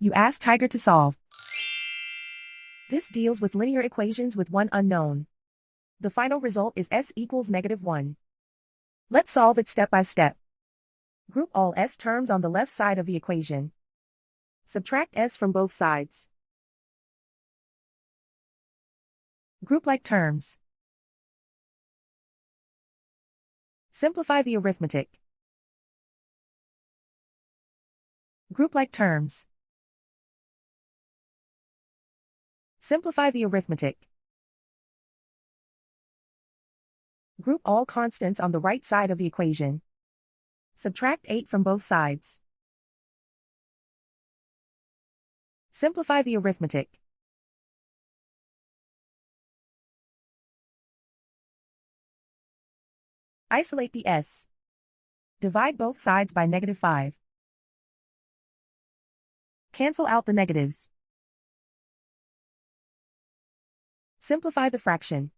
You ask Tiger to solve. This deals with linear equations with one unknown. The final result is s equals -1. Let's solve it step by step. Group all s terms on the left side of the equation. Subtract s from both sides. Group like terms. Simplify the arithmetic. Group like terms. Simplify the arithmetic. Group all constants on the right side of the equation. Subtract 8 from both sides. Simplify the arithmetic. Isolate the s. Divide both sides by -5. Cancel out the negatives. Simplify the fraction.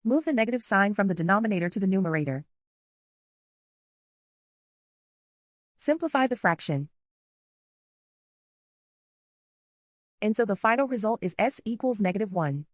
Move the negative sign from the denominator to the numerator. Simplify the fraction. And so the final result is s equals -1.